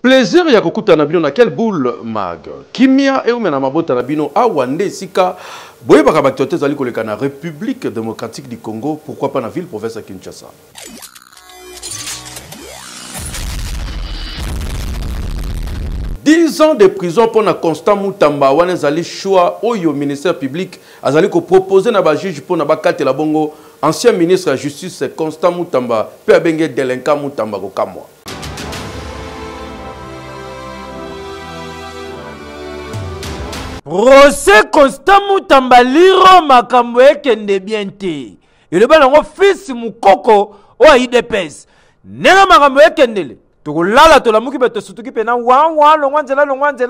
Plaisir ya kokuta na bino na quel boule mag. Kimia e umena mabota na bino awande sika boye baka baktote zali koleka na République démocratique du Congo, pourquoi pas na ville province à Kinshasa. Dix ans de prison pour na Constant Mutamba wana zali choix oyo ministère public azali ko proposer na ba juge pour na ba kate la bongo ancien ministre de la justice Constant Mutamba pe abenge délinquant Mutamba ko kamwa. Procès Constant Mutamba liro makambo ekende bien te. Ile bana ngo fils mukoko o IDPS. Nena makambo ekendele. Tokolala tolamuki beto sutuki pena wa longwanzela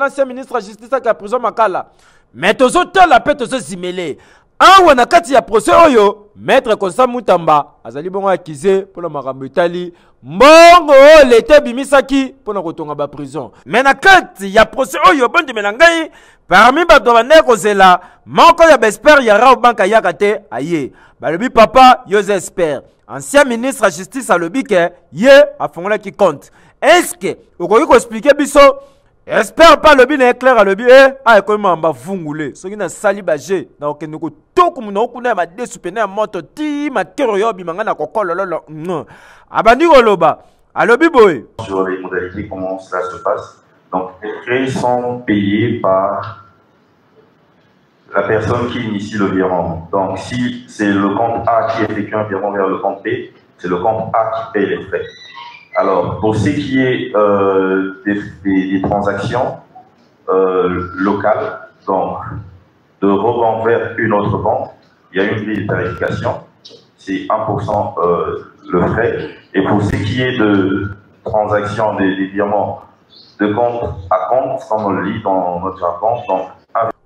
ancien ministre de la justice ka prison makala. Mais tozo tala pe tozo zimele. Awa na kati ya procès oyo maître Constant Mutamba azali bongo accusé pour la makambo etali mbongo l'été bimisaki pour na kotonga ba prison. Mais na kati ya procès oyo bonde menangai parmi bato bane kozela moko ya Besper yara o banka yakate aye. Balobi papa Yose Esper ancien ministre de la justice alobi ke ye afongola ki compte. Est-ce que okoki ko expliquer biso Espère pas le bien clair à le bien ah comment on va fungule ce qui na sali baje na okende ko toku muna okuna ma desupene ya moto ti matériau bimanga na kokolo lolo abandi koloba alobi boy sur les modalités comment cela se passe. Donc les frais sont payés par la personne qui initie le virement. Donc si c'est le compte A qui effectue un virement vers le compte B, c'est le compte A qui paye les frais. Alors, pour ce qui est des transactions locales, donc de revendre vers une autre banque, il y a une grille de tarification, c'est 1% le frais. Et pour ce qui est de transactions des virements de compte à compte, comme on le lit dans notre jargon, donc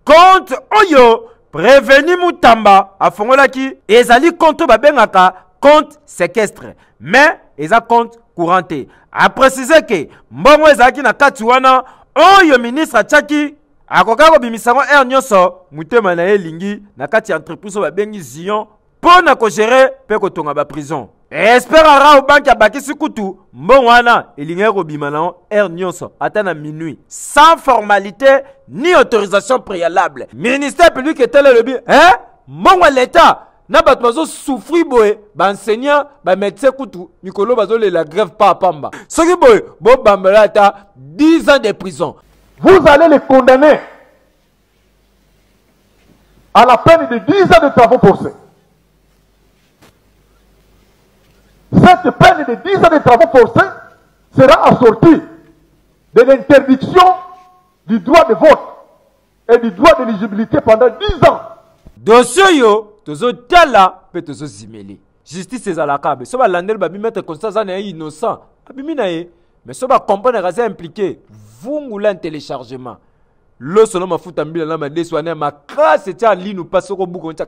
compte oyo prévenu Mutamba a fongolaki ezali compte babengaka compte séquestre, mais eza compte couranté. A préciser que mbongo ezaki na kati wana oyo ministre atchaki akoka ko bimisango er nyoso mutema na elingi na kati entreprise ba bengi Zion pona ko gérer pe ko tonga ba prison. Espera ra o banki abakisi kutu mbongo wana elingi ko bimana er nyoso ata na minuit sans formalité ni autorisation préalable. Ministère public était le bi mbongo l'état na bato bazo souffrir boye ba enseignant ba médecin kutu mikolo bazo la grève pas pamba soki boye bo bambela ta 10 ans de prison. Vous allez les condamner à la peine de 10 ans de travaux forcés. Cette peine de 10 ans de travaux forcés sera assortie de l'interdiction du droit de vote et du droit d'éligibilité pendant 10 ans. Dossier yo tozo tala pe tozo zimeli justice ezalaka be so ba landel ba bimettre constat na innocent abimi na ye mais so ba comprendre raza impliqué vungula téléchargement le sono mafuta mbila na madeso ane makase tia linu paso ko buko tia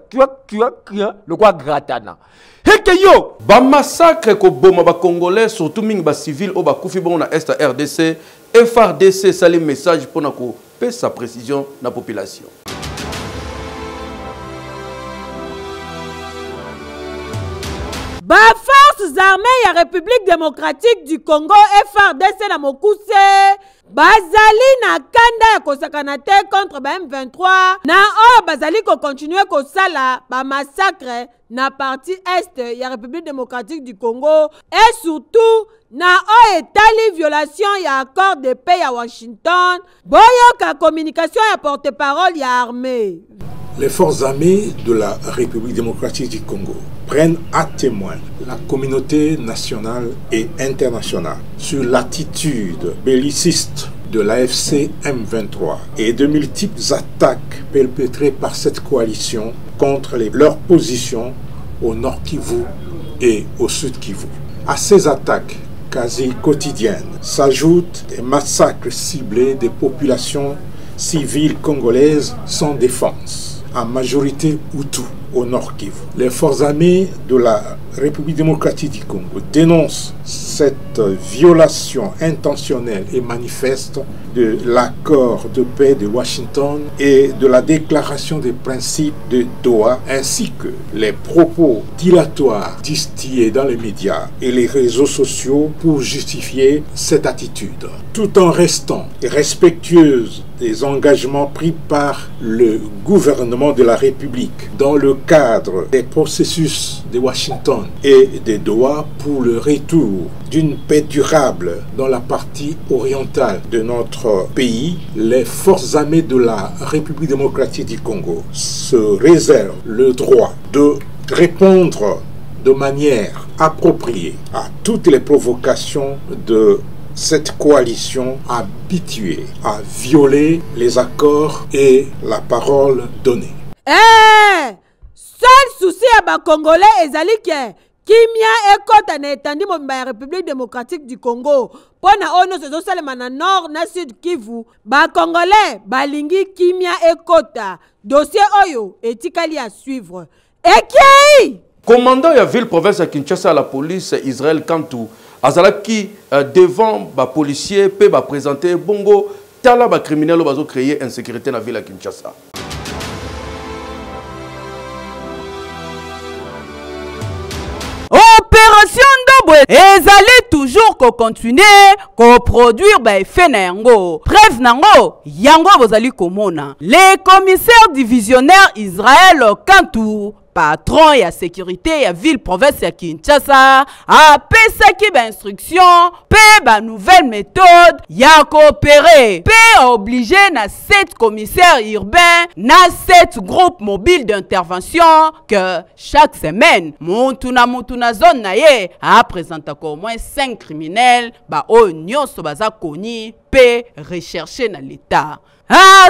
kia le quoi gratana heke yo Ba massacre ko boma ba congolais surtout ming ba civil o ba kufi bon na est RDC FRDC sali message pour na ko pesa précision na population. Ba forces armées ya République démocratique du Congo FRDC na mokuse bazali na kanda ya kosakana te contre ba M23 na oyo bazali ko continuer ko sala ba massacre na partie est ya République démocratique du Congo et surtout na oyo etali violation ya accord de paix ya Washington boyoka communication ya porte-parole ya armée. Les forces armées de la République démocratique du Congo prennent à témoin la communauté nationale et internationale sur l'attitude belliciste de l'AFC M23 et de multiples attaques perpétrées par cette coalition contre leurs positions au nord Kivu et au sud Kivu. À ces attaques quasi quotidiennes s'ajoutent des massacres ciblés des populations civiles congolaises sans défense, en majorité Hutu. au Nord Kivu. Les forces armées de la République démocratique du Congo dénoncent cette violation intentionnelle et manifeste de l'accord de paix de Washington et de la déclaration des principes de Doha, ainsi que les propos dilatoires distillés dans les médias et les réseaux sociaux pour justifier cette attitude, tout en restant respectueuse des engagements pris par le gouvernement de la République dans le cadre des processus de Washington et de Doha pour le retour d'une paix durable dans la partie orientale de notre pays. Les forces armées de la République démocratique du Congo se réservent le droit de répondre de manière appropriée à toutes les provocations de cette coalition habituée à violer les accords et la parole donnée. Seul souci à ba Congolais ezali ke kimia ekota na etandi mobimba ya République démocratique du Congo pona ono sezo salema na nord na sud Kivu ba Congolais balingi kimia ekota dossier oyo etikali à suivre. Ekei commandant ya ville province ya Kinshasa à la police Israël Kantou azalaki devant ba policier pe ba présenter bongo tala ba criminel bazo créer insécurité na ville ya Kinshasa. Opération Ndobwe ezali toujours ko continuer ko produire ba effet na yango. Preuve nango yango bozali komona. Les commissaires divisionnaires Israël Kantou patron ya sécurité ya ville province ya Kinshasa apesaki ba instruction pe ba nouvelle méthode ya coopérer pe obligé na 7 commissaires urbains na 7 groupes mobiles d'intervention que chaque semaine montu na zone na ye a présenté au moins 5 criminels ba o nyonso baza koni pe rechercher na l'état.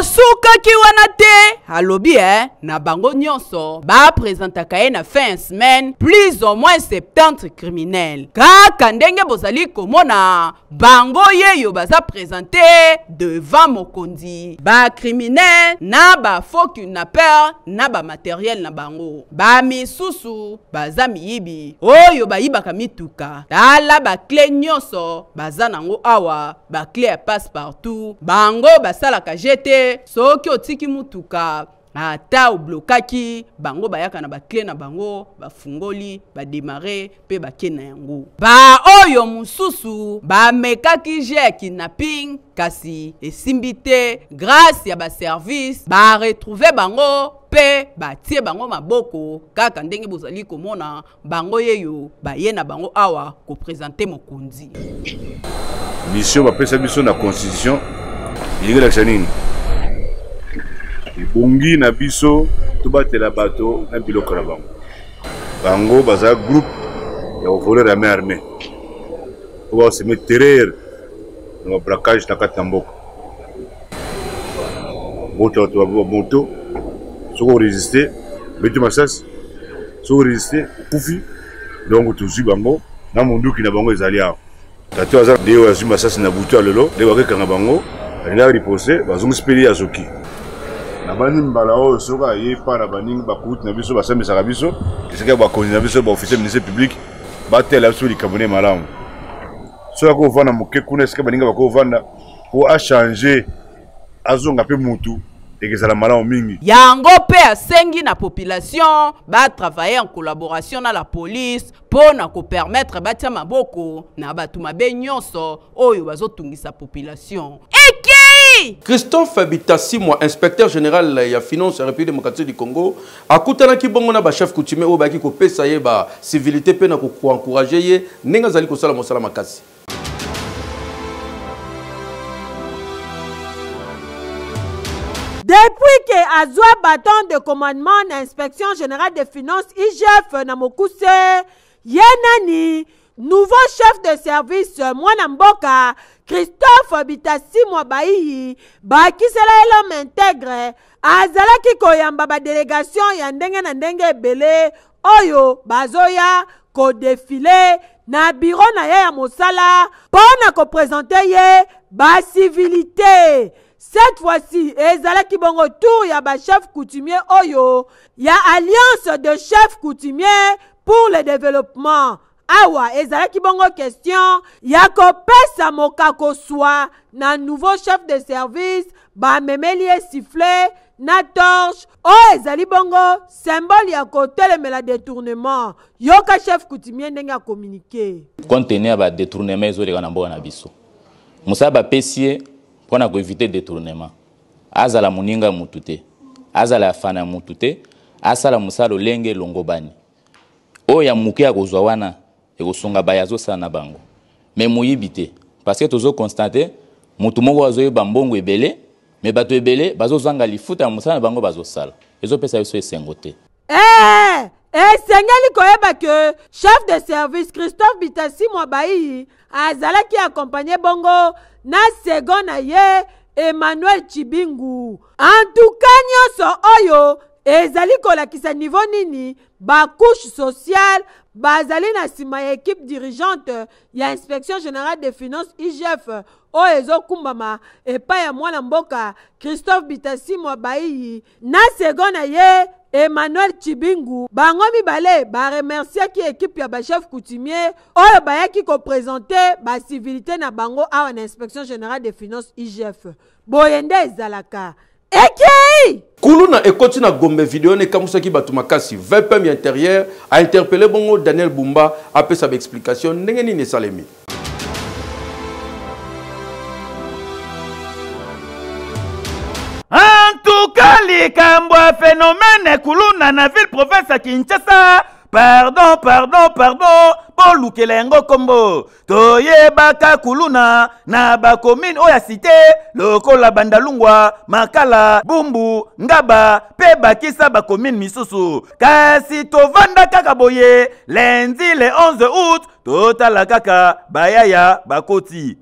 Suka ki wana te alobi na bango nyonso ba présentaka ye na fin semaine plus ou moins 70 criminels. Kaka ndenge bozali komona bango ye yo baza présenté devant mokonzi ba criminels na ba faux kidnappeurs na ba matériel na bango ba misusu baza miyibi oyo bayibaka mituka tala ba clé nyonso baza nango awa ba clé ya passe partout bango basalaka jete soki otiki mutuka ata oblokaki bango bayaka na ba clé na bango bafungoli ba démarrer pe ba kena yango ba oyo mususu ba mekaki je kidnapping kasi esimbite grâce ya ba service ba retrouver bango pe ba tie bango maboko kaka ndenge bozali komona bango yeyo ba ye na bango awa ko présenter mokonzi mission ba pesa biso na constitution yingela chanini ibongi na biso tubatela bato na biloko na bango bango baza groupe ya voler ya armée oba se mettre na braquage na katamboko moto soko résister betu masas soko résister kufi donc tuzi bango na munduki na bango ezali aho tato aza deo azu masas na butu alelo de bakeka bango alinga riposer bazungu speli ya zoki na bani mbala oyo soka ye para baningi bakuti na biso basambisaka biso esika bakonzi na biso baofficier ministère public batela biso likambo ne malamu soka kovanda moke kuna esika baninga bakovanda po achanger azonga pe mutu ekezala malamu mingi yango pe asengi na population ba travailler en collaboration na la police pour na ko permettre batia maboko na batu mabe nyonso oyo bazotungisa population. Christophe Bitassimwa, inspecteur général ya finance ya République démocratique du Congo, akutana ki bongo na ba chef coutumier o baki ko pesa ye ba civilité pe na ko encourager ye nenga zali ko sala mosala makasi. Depuis que azwa bâton de commandement na inspection générale des finances IGF na Mokuse, yenani nouveau chef de service mwana mboka Christophe Bitassimwa Bayi bakisela elome intègre azalaki koyamba ba délégation ya ndenge na ndenge ebele oyo bazoya ko défilé na bureau na ye ya mosala pona ko présenter ye ba civilité. Cette fois-ci, ezalaki bongo tour ya ba chef coutumier oyo, ya alliance de chefs coutumiers pour le développement. Awa, ezalaki bongo question, ya kopesa mokako swa na nouveau chef de service, ba memelie sifflet, na torche, ezali bongo, symbole ya kotelemela détournement. Yoka chef coutumier ndenge a communiqué. Compte tenu ba détournement ezoleka na mboka na biso. Musaba pesie pona ko éviter détournement. Azala muninga mutute. Azala fana mutute. Asala musalo lenge longobani. Oya muke ya kozwa wana ekosonga bayazo sana bango. Mais muyibite parce que tozo constater mutu moko azoyeba mbongo ebele. Mais bato ebele bazo zanga lifuta musana bango bazo sala. Ezo pesa biso esengo te. Sengeli koyeba que chef de service Christophe Bitasi Mwabai azalaki accompagné bongo na second na ye Emmanuel Chibingu. En tout cas nyonso oyo ezali kolakisa niveau nini ba couche sociale bazali na sima ya équipe dirigeante ya inspection générale des finances IGF o ezokumbama epa ya mwana mboka Christophe Bitasi Mwabai na second na ye Emmanuel Chibingu. Bango mibale ba remercier ki équipe ya ba chef coutumier oyo bayaki ko présenter ba civilité na bango awa na inspection générale des finances IGF. Boyende ezalaka Eki! Kuluna ekoti na Gombe vidéo ne kamusaki batu makasi VPM intérieur a interpellé bongo Daniel Bumba après sa explication ndenge nini salemi. En tout cas, les Kambwa phénomène Kuluna na ville province à Kinshasa. Pardon, Bolukelengo Kombo. Toye baka Kuluna na ba commune oya cité lokola Bandalungwa, Makala, Bumbu, Ngaba, pe bakisa ba commune misusu. Kasi tovanda kaka boye lundi le 11 août totala kaka bayaya bakoti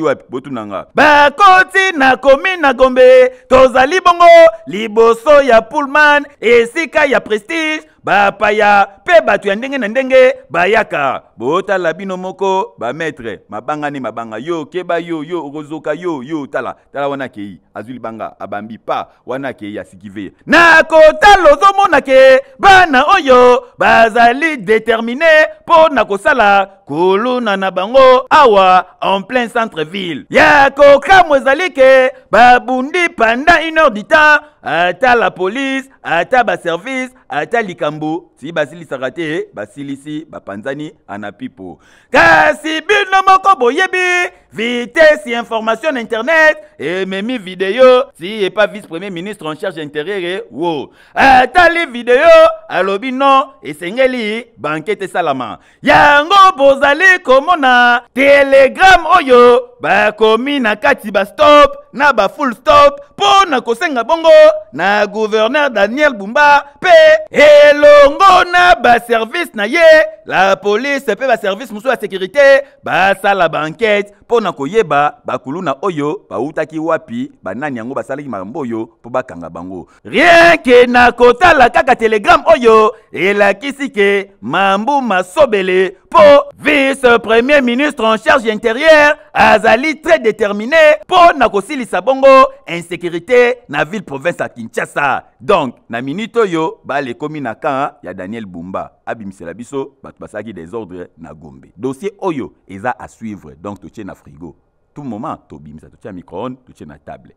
wapi botunanga. Bakoti na commune na Gombe tozali bongo liboso ya Pullman esika ya Prestige bapaya pe batu ya ndenge na ndenge bayaka botala bino moko ba maître mabanga yo keba yo okozoka yo tala wana kei azuli banga abambi pa wana kei ya sikive na kotala ozomona ke bana oyo bazali déterminé po na kosala Kuluna na bango awa en plein centre-ville. Ya koka mwezali ke babundi pendant 1 heure du temps ata la police, ata ba service, ata likambo si basili sarate basilisi bapanzani anapipo. Kasi bino moko boyebi vitesse information internet et memi vidéo si et pas vice-premier ministre en charge intérieur wo. Ata li vidéo alobi non esengeli banquete salama. Yango bozali komona telegram oyo ba komi na kati ba stop na ba full stop po na kosenga bongo na gouverneur Daniel Bumba pe elongo na ba service na ye la police pe ba service musu ya sécurité ba sala banquette po na koyeba ba Kuluna oyo ba utaki wapi ba nani yango basalaki makambo oyo po bakanga bango. Rien que na kotala kaka telegram oyo elakisi ke Mambu Masobele po vice-premier ministre en charge intérieure azali très déterminé po na kosilisa bongo insécurité na ville province à Kinshasa. Donc na minute oyo ba le komi na kan ya Daniel Bumba abimisela biso batu basaki des ordres na Gombe. Dossier oyo eza à suivre donc to tient na frigo. Tout moment to bimisa to tient micro-ondes to tient na table.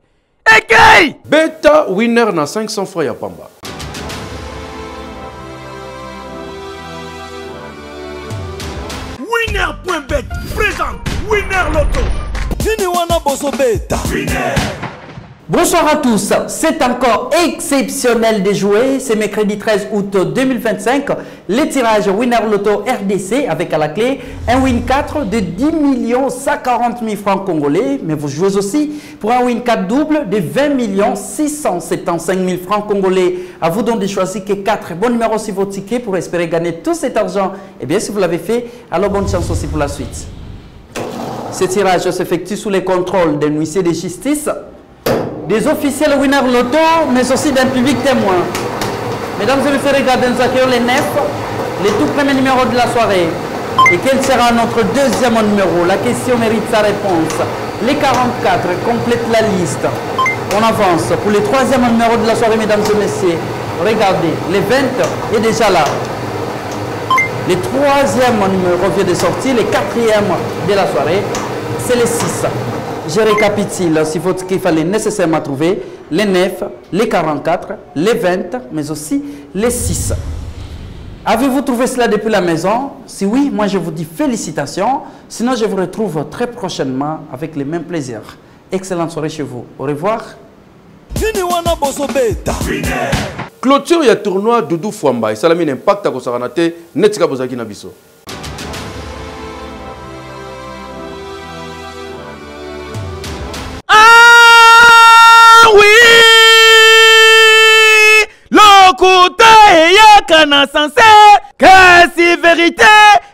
Ekei! Beta winner na 500 francs ya pamba. Winner.bet présente Winner Loto. Nini boso beta. Winner. Bonsoir à tous, c'est encore exceptionnel de jouer, c'est mercredi 13 août 2025, les tirages Winner Loto RDC avec à la clé un win 4 de 10 140 000 francs congolais, mais vous jouez aussi pour un win 4 double de 20 675 000 francs congolais. À vous donc de choisir que 4 bons numéros sur vos tickets pour espérer gagner tout cet argent. Et bien si vous l'avez fait, alors bonne chance aussi pour la suite. Ce tirage s'effectue sous les contrôles d'un huissier de justice, des officiels Winner Loto, mais aussi d'un public témoin. Mesdames et messieurs, regardez, nous accueillons les 9, les tout premiers numéros de la soirée. Et quel sera notre deuxième numéro? La question mérite sa réponse. Les 44 complètent la liste. On avance pour le troisième numéro de la soirée, mesdames et messieurs. Regardez, le 20 est déjà là. Le troisième numéro vient de sortir, le quatrième de la soirée, c'est le 6. Je récapitule, si votre qu'il fallait nécessairement trouver, les 9, les 44, les 20, mais aussi les 6. Avez-vous trouvé cela depuis la maison? Si oui, moi je vous dis félicitations. Sinon, je vous retrouve très prochainement avec le même plaisir. Excellente soirée chez vous. Au revoir. Clôture ya tournoi Doudou Fwamba. Et ça a mis un impact à Kosaranate. Netika Bozaki Nabiso. Kana sensé, kasi vérité,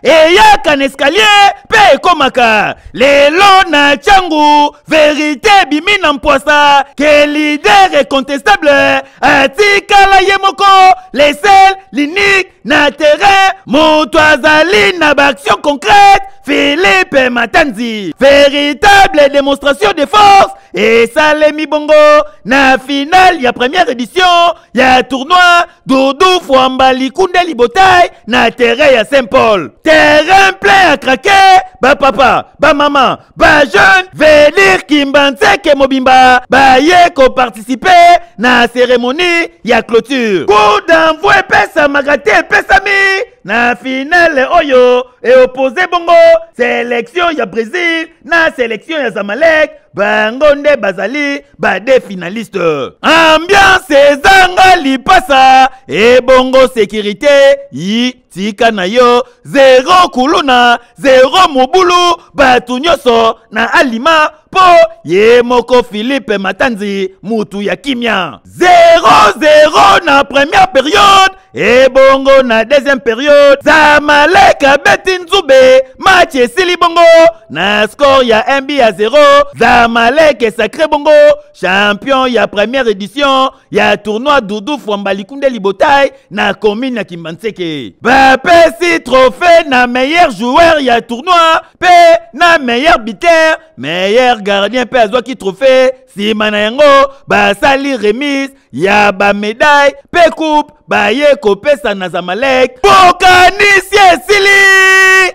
et y'a escalier, pe komaka. Lelo na changu, vérité bimina mpoisa, que leader est contestable, atika la yemoko, les seuls, l'unique, na terrain, motoazali na action concrète, Philippe Matanzi. Véritable démonstration de force, et Salemi Bongo, na finale, ya première édition, ya tournoi, Doudou Fwamba Likunde Libotai, na terrain ya Saint-Paul. Terrain plein à craquer, ba papa, ba maman, ba jeune, venir Kimbanse ke Mobimba, ba yeko participer, na cérémonie, ya clôture. Coup d'envoi pesa magate pesami, na finale oyo, et opposé Bongo, sélection ya Brésil, na sélection ya Zamalek, Bangonde Bazali, bade finaliste. Ambiance ezanga lipasa, et Bongo sécurité, yi tika na yo, zéro kuluna, zéro mobulu, batu nyoso, na alima, po, ye moko Philippe Matanzi, mutu ya kimia. 0-0 na première période, et Bongo na deuxième période, Zamalek a beti Nzube, match esili Bongo, na score ya 1-0, Zamalek est sacré Bongo, champion ya première édition, ya tournoi Doudou Fwamba Likunde Libotai, na commune ya Kimbanseke. Bapesi trophée na meilleur joueur ya tournoi, pe na meilleur buteur, meilleur gardien pe azwaki trophée, si manayango, basali remise, ya ba médaille, pe coupe, ba ye kopesa na Zamalek, bokanisi esili!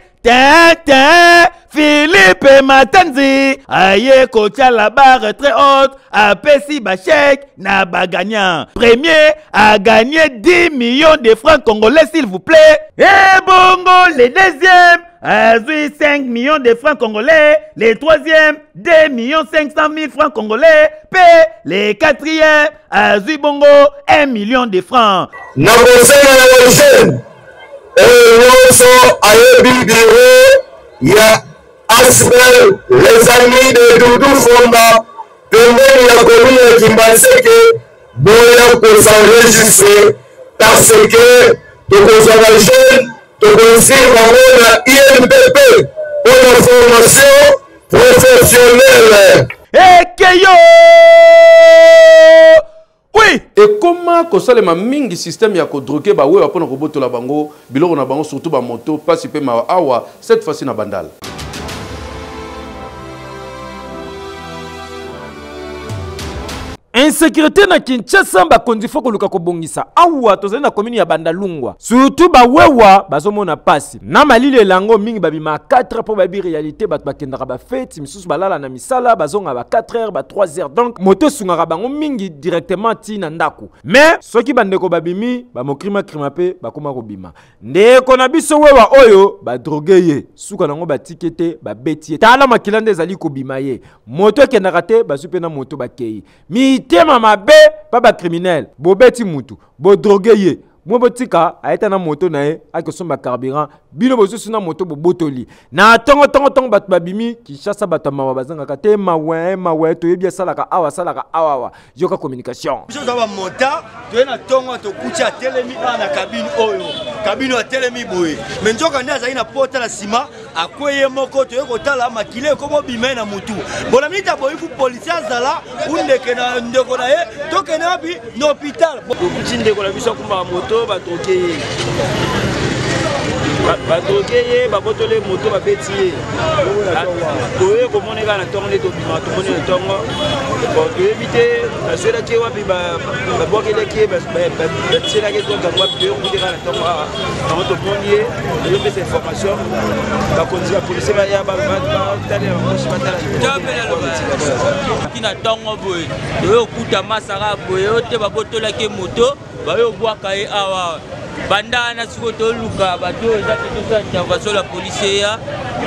Philippe Matanzi, aye kocha la barre très haute, a pesi bachek na bagagnan. Premier a gagné 10 millions de francs congolais s'il vous plaît. Et Bongo, le deuxième a eu 5 millions de francs congolais. Le troisième, 2 500 000 francs congolais. P, le quatrième a eu Bongo 1 million de francs. Ya Asbel, les amis de Doudou Fwamba, pembeni ya commune ya Kimbanseke, boya pour s'enregistrer parce que tokozala jeune, tokozala na INPP pour la formation professionnelle. Ekeyo! Oui! Et comment kosalema mingi système ya kodroke ba wewa pona koboto la bango, biloko na bango surtout ba moto, pas si pe ma awa, cette fois-ci na bandal. Insécurité na Kinshasa bakondi foko luka kobongisa awa tozali na commune ya Bandalungwa surtout ba wewa bazomona pasi na malile lango mingi babima 4 pour babi réalité bat bakendaka ba fête misusu balala na misala bazonga ba 4h ba 3h donc moto sungaka bango mingi directement ti na ndako mais soki bandeko babimi ba mokrima krima pe bakoma kobima ndeko na biso wewa oyo ba droguer ye suka nango ba tikete ba betie tala makilande ezali kobima ye moto ekendaka te basupe na moto bakei tema mabe baba criminel bobeti mutu bo droguer ye mo botika aeta na moto na ye akosomba carburant bino bozusu na moto bobotoli na tongo bat babimi Kinshasa batama bazanga te mawe to yebia salaka awa yoka communication je dois monta to na tongo to kucha telemi na cabine ya telemi boye mais njoka nda za ina porta na sima akweye moko to yeko tala makile komo bimé na mutu bona mita boyi fu police azala undeke na ndeko na ye to kena bi no hôpital ko kuchinde ko la biso kumba moto batoke badrogueye babotole moto babeti ye toye komona kaka na ntongo nde tobima tomoni na ntongo bon toyebi te basolaki ye wapi babwakelaki ye batielaki tokango wapi toyebi te kaka na ntongo awa yango tomoni ye tozopesa information bakonzi ya polisi baya batalela bamoshi batala na ntongo boye toye okuta masaka boye oyo te babotolaki ye moto baye obwaka ye awa banda na siko toluka bato eza te tosala intervention la policier ya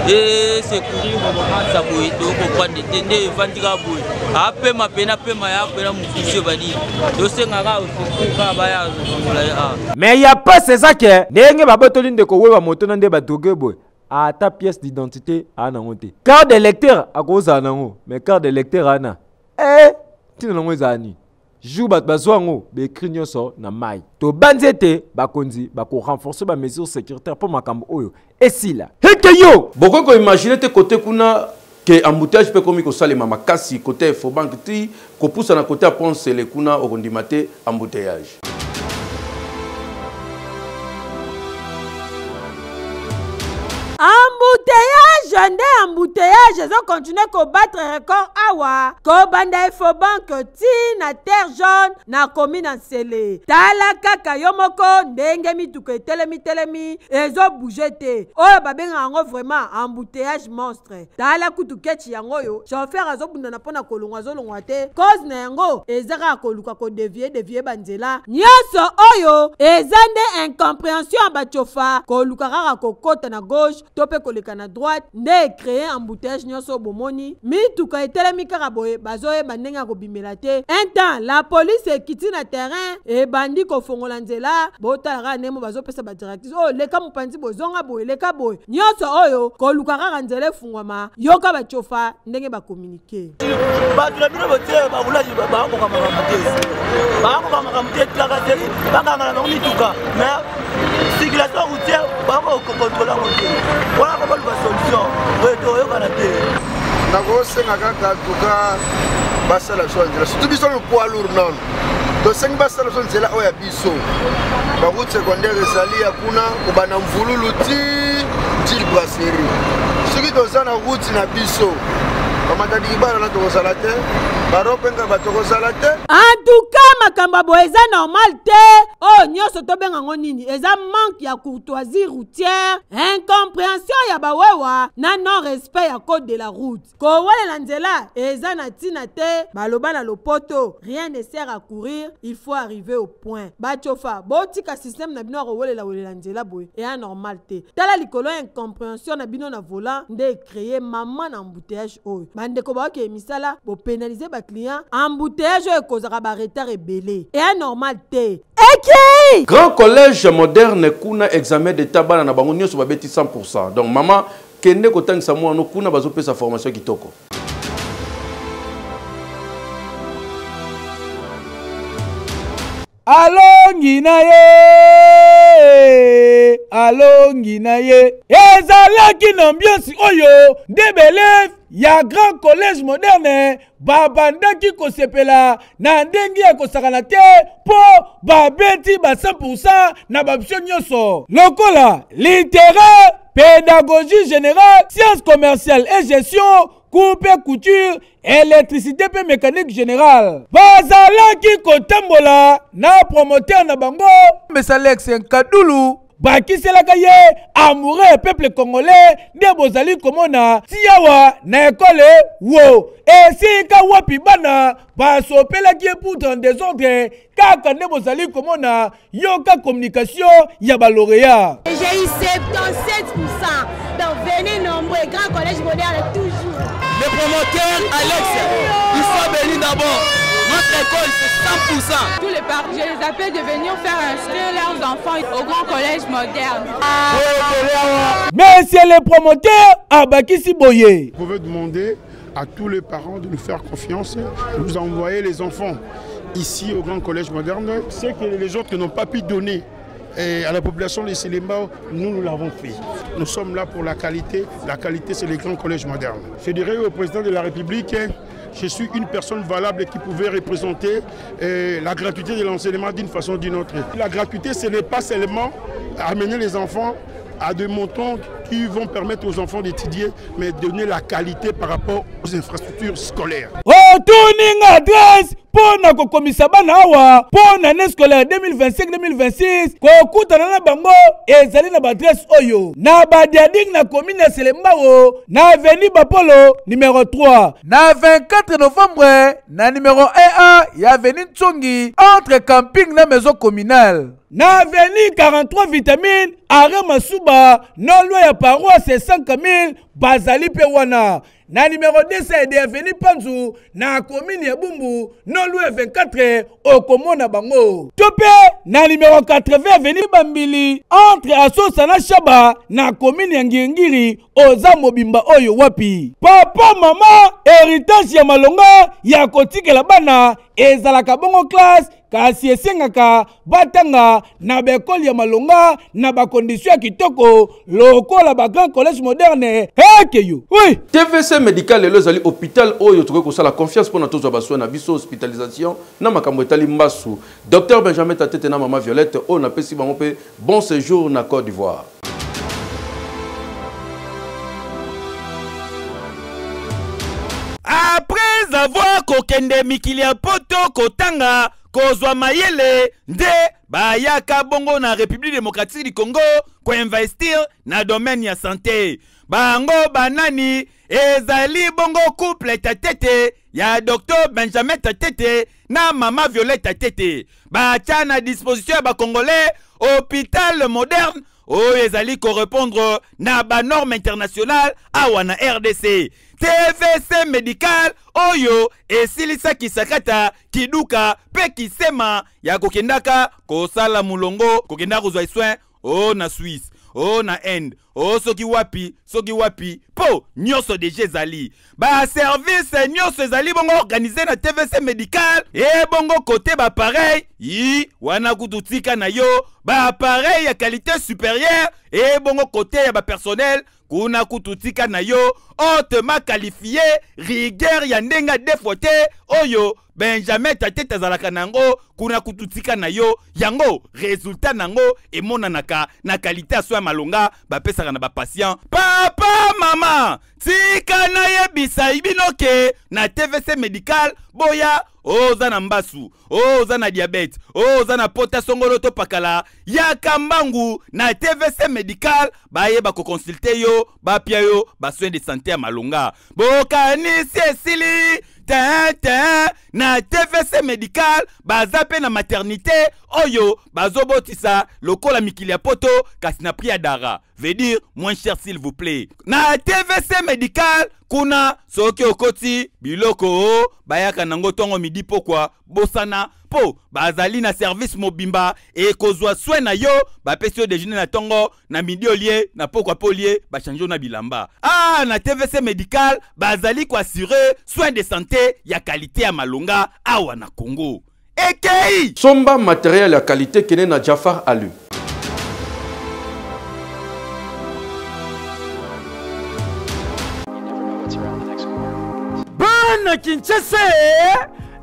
e secourir momasa boye tokoprendre te nde evandika boye apema pena pema ya pena mofisio bani tosengaka osekuka baya zongola ye awa mais ya pas eza ke ndenge babotoli ndeko weba moto na nde badroge boye ata pièce d'identité ana nango te carte d'électeur akozala nango mais carte d'électeur ana ntina nango ezala nini jour bato bazwa yango baécrit nyonso na mai tobanzi ete bakonzi bakorenforce bamesure sécuritaire mpo makambo oyo esila heke yo bokoki koimagine te kote kuna ke embouteillage mpe komi kosalema makasi kote ya Efobank ti kopusa na kote ya Ponsele kuna okondima te embouteillage. Embouteillage nde embouteillage ezo continue ko battre record awa ko banda Efobank ti na terre jaune na commune Nsele tala kaka yo moko ndenge mituka telemi ezo bouger te oyo babenga yango vraiment embouteillage monstre tala kutu kechi yango yo chauffeur azobunda na pona kolongwa azolongwa te cause na yango ezaka koluka ko dévier banzela nyonso oyo eza nde incompréhension ba chofa koluka kaka kokota na gauche tope koleka na droite nde créer embouteillage nyonso bomoni mituka etelemi kaka boye bazoyeba ndenge ya kobimela te un temps la police ekiti na terrain ebandi kofongola nzela botalaka ndemo bazopesa badirectrice oyo leka mopanzi bozonga boye leka boye nyonso oyo koluka kaka nzela efungwama yoka bachofa ndenge bakomunike bato na bino botie babulaji bakoka makambo te tlaka te bakangana bango mituka mais circulation routière bakokontrola ngo te wana kobaluka solution toyokana te nakosenga kaka tuka basala biso nzela surtout biso le poids lourd non tosengi basala biso nzela oyo ya biso baroute secondaire ezali ya kuna kobanda mvululu ti brasserie soki toza na route na biso bamatadiki bana na tokozala te baropenga batokozala te en tout cas makambo boye eza normal te oyo nyonso tobenga ngo nini eza manque ya courtoisie routière incompréhension ya bawewa na non respect ya code de la route kowelela nzela eza na ntina te baloba na lopoto rien ne sert à courir il faut arriver au point bachofa botika système na bino ya kowelela nzela boye eya normal te tala likolo ya incompréhension na bino na volant nde ecréer mama na embouteillage oyo bandeko baoke emisala bopénalize baclient embouteillage oyo ekozaka baretard ebele eya normal te eki Grand Collège Moderne kuna examen d'état bana na bango nyonso babeti 100%. Donc maman kende kotangisa mwana kuna bazopesa formation kitoko. alongi na ye ezalaki na ambiance oyo ndebele ya Grand Collège Moderne babandaki kosepela na ndenge ya kosakana te po babeti ba 100% na babisho nyonso lokola littéraire pédagogie générale sciences commerciales et gestion coupe couture électricité pe mécanique générale bazalaki kotambola na promoteur na bango Mesalex Nkadulu bakiselaka ye amoureux peuple congolais nde bozali komona tiawa na ekole wo esika wapi bana basopelaki ye pour en désordre kaka nde bozali komona yoka communication ya balauréat. J'ai eu 77%. Donc venez nombreux, Grand Collège Moderne toujours. Le promoteur Alex, il faut venir d'abord. Notre école, c'est 100%. Tous les parents, je les appelle de venir faire inscrire leurs enfants au Grand Collège Moderne. Monsieur le promoteur Abakisi Boye. Vous pouvez demander à tous les parents de nous faire confiance, de nous envoyer les enfants ici au Grand Collège Moderne. C'est que les autres n'ont pas pu donner à la population de Sélémbao, nous l'avons fait. Nous sommes là pour la qualité. La qualité, c'est les grands collèges modernes. Je dirais au président de la République, je suis une personne valable qui pouvait représenter la gratuité de l'enseignement d'une façon ou d'une autre. La gratuité, ce n'est pas seulement amener les enfants à des montants qui vont permettre aux enfants d'étudier, mais donner la qualité par rapport aux infrastructures scolaires. Retourning adresse pour na komisa bana awa pour l'année scolaire 2025-2026 kokutana na bango ezali na adresse oyo na badiading na commune ya Selembao na avenue Bapolo numéro 3 na 24 novembre na numéro 1A ya avenue Tsongi entre camping na maison communale na avenue 43 vitamine arrêt Masuba non loin ya paroisse 50 000 bazali pe wana na numéro 2 de avenue Panzu na commune ya Bumbu non loin 24 okomona bango tope na numéro 80 avenue Bambili entre Asosa na Shaba na commune ya Ngingiri oza mobimba oyo wapi papa mama héritage ya malonga ya kotikela bana ezalaka bongo classe kasi esengaka batanga na bekoli ya malonga na bakondisio ya kitoko lokola ba grand collège moderne hekeyo oui TVC médical lelo ezali hôpital oyo tokoki kosala confiance mpona tozwa baswa na biso hospitalisation na makambo etali mbasu Dr Benjamin Tatete na mama Violette oyo napesi bango mpe bon séjour na Côte d'Ivoire. Après avoir kokende mikili ya poto kotanga kozwa mayele nde bayaka bongo na République démocratique du Congo ko investir na domaine ya santé bango banani ezali bongo couple Tatete ya Dr Benjamin Tatete na mama Violette Tatete bacha na disposition ya ba congolais hôpital moderne oyo ezali correspondre na ba norme internationale awa na RDC TVC médical oyo esilisa kisakata kiduka pe kisema ya kokendaka kosala mulongo kokenda kozwa soin o na Suisse o na Inde o soki wapi po nyoso deje zali ba service nyoso zali bongo organisé na TVC médical e bongo côté ba pareil yi wana kututika na yo ba appareil ya qualité supérieure e bongo côté ya ba personnel kuna kututika na yo hautement qualifié rigueur ya ndenga defote oyo Benjamin Tatete azalaka nango kuna kututika na yo yango résultat nango emonanaka na qualité ya soin malonga bapesaka na ba patient papa mama tika na yebisa ibinoke na TVC médical boya oza na mbasu oza na diabète oza na pota songolo to pakala ya kambangu na TVC médical baye bako consulter yo bapia yo ba soin de santé ya malonga bokanisi esili na TVC médical bazape na maternité oyo bazobotisa lokola mikili ya poto kasi na prix dara veut dire moins cher s'il vous plaît na TVC médical kuna soki okoti biloko bayaka nango tongo midi pokwa bosana po bazali na service mobimba e kozwa soin na yo bapesi yo déjeuner na tongo na midi olie na pokwa polie bachange na bilamba na TVC médical bazali ko assurer soin de santé ya qualité ya malonga awa na Congo ekei somba matériel ya qualité kene na Jafar Alu bana Kinshasa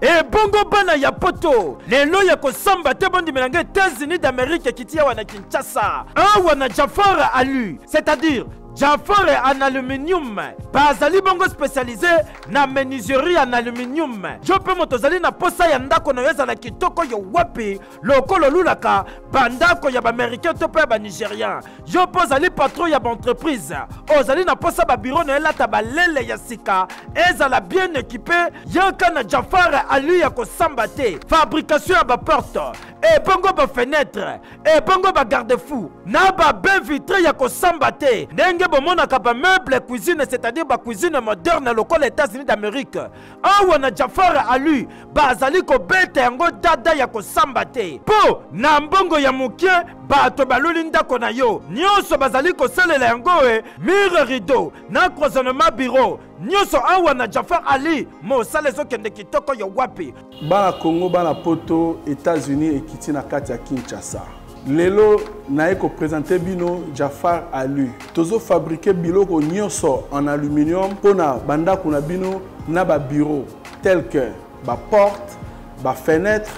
e bongo bana ya poto lelo ya kosamba te bondi melanga États-Unis d'Amérique kiti awa na Kinshasa awa na Jafar Alu c'est-à-dire Jafar en aluminium bazali bongo spécialisé na menuiserie en aluminium jope motozali na posa ya ndako na yeza na kitoko yo wapi lokolo lulaka bandako ya ba américain to pe ba nigérien jope ozali patron ya ba entreprise ozali na posa ba bureau na elata ba lele ya sika ezala bien équipé yaka na Jafar Alu ya kosamba te fabrication ya ba porte et bongo ba fenêtre et bongo ba garde-fou na ba bain vitré ya kosamba te ndenge bomonaka ba meuble cuisine c'est-à-dire ba cuisine moderne lokola États-Unis d'Amérique awa na Jafar Alu bazali ko beta yango dada ya kosamba te po na mbongo ya mokie bato baluli ndako na yo nyonso bazali kosalela yango mur rideau na cloisonnement bureau nyonso awa na Jafar Alu mosala ezokende kitoko yo wapi bana Congo bana poto États-Unis ekiti na kati ya Kinshasa lelo na eko présenter bino Jafar Alu tozo fabriquer biloko nyonso en aluminium pona bandako na bino na ba bureau tel que ba porte ba fenêtre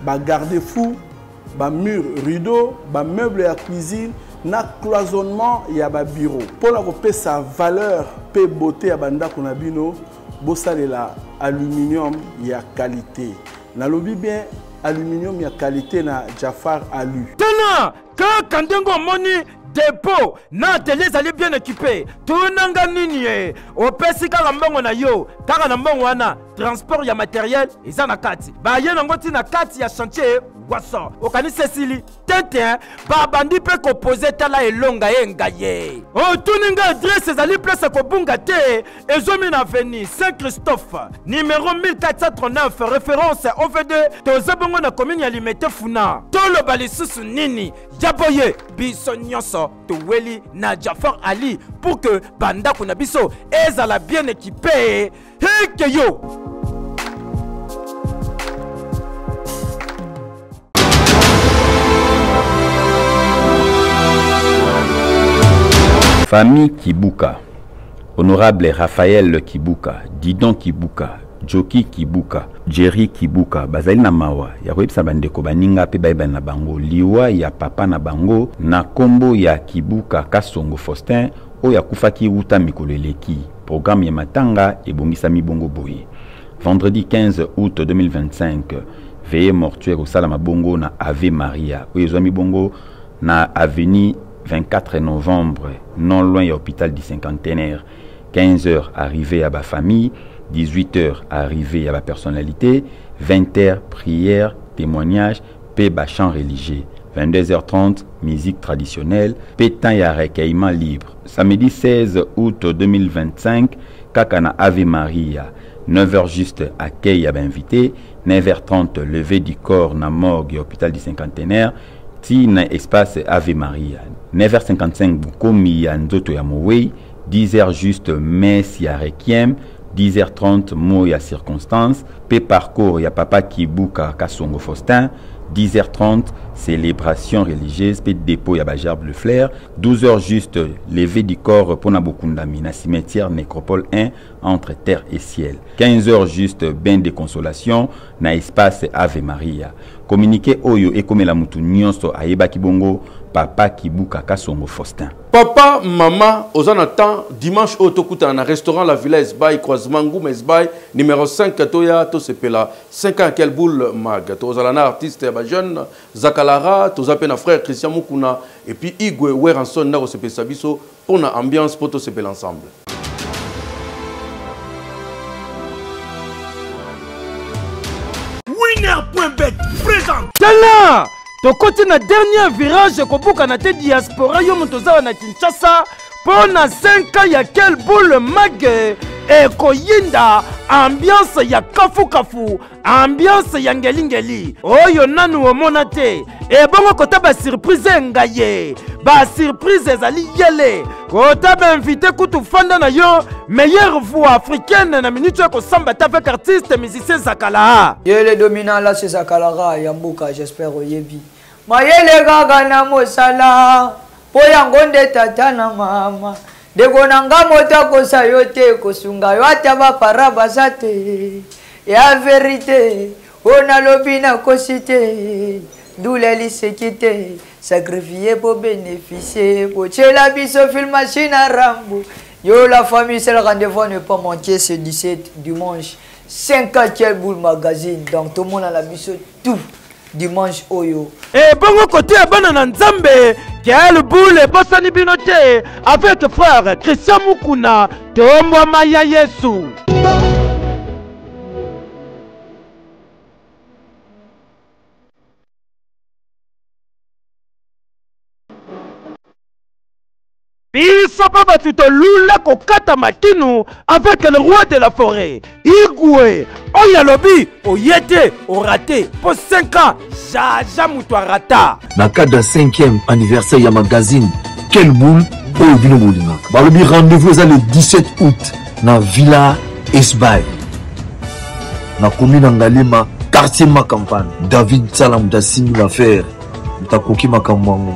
ba garde-fou ba mur rideau ba meuble ya cuisine na cloisonnement ya ba bureau pour la couper sa valeur pe beauté ya banda kuna bino bosalela aluminium ya qualité na lobi bien aluminium ya qualité na Jafar Alu tena que kandengo moni dépôt na atelier zali bien équipé tunanga nini opesi kaka mbongo na yo kaka na mbongo wana transport ya matériel eza na kati ba ye nango ti na kati ya chantier waso okani Cécilie tete ba bandi pe ko poser tala elonga yenga ye o tuninga adresse ezali place ko bunga te ezomi na avenue Saint-Christophe numéro 1439 référence OV2 tozabongo na commune ya Limete Funa tolo balisusu nini jaboye biso nyonso toweli na Jafar Ali pour que banda kuna biso ezala bien équipé heke yo. Famille Kibuka, Honorable Raphaël Kibuka, Didon Kibuka, Joki Kibuka, Jerry Kibuka, bazali na mawa ya koyebisa bandeko baninga pe bayeba na bango liwa ya papa na bango na kombo ya Kibuka Kasongo Faustin oyo akufaki wuta mikolo eleki. Programme ya matanga ebongisa mibongo boye. Vendredi 15 août 2025, veillée mortuaire au Salama Bongo na Ave Maria oyo ezwa mibongo na avenue 24 novembre, non loin de l'hôpital du Cinquantenaire. 15h, arrivée à ma famille. 18h, arrivée à ma personnalité. 20h, prière, témoignage, paix, chant religieux. 22h30, musique traditionnelle. Pétain et recueillement libre. Samedi 16 août 2025, Kakana Ave Maria. 9h juste, accueil à invité. 9h30, levée du corps na morgue hôpital du Cinquantenaire. Na espace Ave Maria. 9h55 Bukomi ya Nzoto ya Mowei. 10h juste messe ya Requiem. 10h30 mot ya circonstance. Pe parcours ya Papa Kibuka Kasongo Faustin. 10h30 célébration religieuse. Pe dépôt ya Bajar Bleu Flair. 12h juste levé du corps pour Nabokundami na cimetière Nécropole 1 entre terre et ciel. 15h juste bain de consolation na espace Ave Maria. Communiqué Oyo et comme la mutu nyonso ayeba kibongo Papa Kibuka Kasongo Faustin. Papa, maman, aux temps dimanche au Tokuta na restaurant La Villa Esbaï, croisement Goum Esbaï, numéro 5 Toya, to sepela 5 ans quel boule mag. To zalana artiste jeune Zakalara, to zapena frère Christian Mukuna et puis Igwe Weranson na sepe sabiso pour na ambiance pour to sepela ensemble. Winner.bet présente. Tala! Tokoti na dernier virage kobuka na te diaspora yo motozawa na Kinshasa pour na 5 ans ya quel boule mag et koyinda ambiance ya kafu kafu ambiance ya ngeli oyo nanu omona te e bongo kota ba surprise ngaye ba surprise ezali yele kota ba invité kutu fanda na yo meilleure voix africaine na minute ko samba avec artiste musicien Zakala yele dominant là c'est Zakala ya mbuka j'espère oyebi mayele gaga na mosala po yango nde tata na mama deko nanga mota kosa yo te kosunga yo ata bapara baza te ya vérité ona lobi na kosi te ndule liseki te sacrifier pour bénéficier botiela biso film machine à rambo yo la famille c'est le rendez-vous à ne pas manquer ce 17 dimanche 5e boule magazine donc tout le monde a la biso tout dimanche oyo et bongo côté bana na nzambe quel boule bosani binote avec frère Christian Mukuna tombo maya Yesu Bisapa batuto lula kokata makinu avec le roi de la forêt Igwe Oyalobi Oyete Oraté pour 5 ans Jaja Mutuarata na cadre 5e anniversaire ya magazine Quelle boule Oyo Bino Bolinga balobi rendez-vous le 17 août na Villa Esbaï na commune Ngalema quartier Makampane David Salam Dassimi l'affaire mutakoki makambango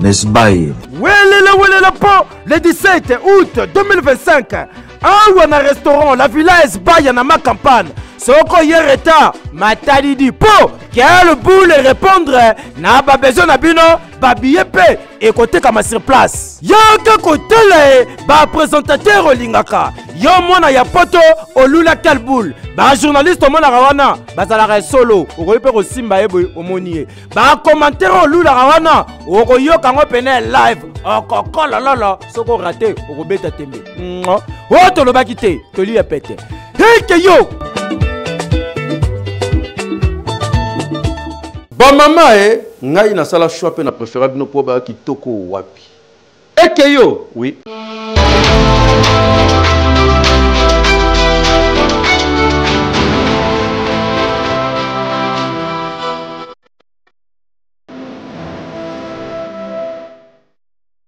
Nesbaye. Welela po le 17 août 2025 awa na restaurant La Villa Esbaï na Makampane soko yereta matadi di po quel boule répondre na ba besoin na bino babillet pe ekotekama sur place. Yoke kotele bapresentateur olingaka yo mona ya poto olula kelboul bajournaliste omonaka wana bazalaka solo okoyi mpe kosimba ye boye omoni ye bacommentaire olulaka wana okoyoka yango pene live okokolololo soki orate okobeta tembe oyo tolobaki te toli ya pete heke yo bamama ngai nasala choix mpe na préféra bino mpo baya kitoko wapi eke yo oui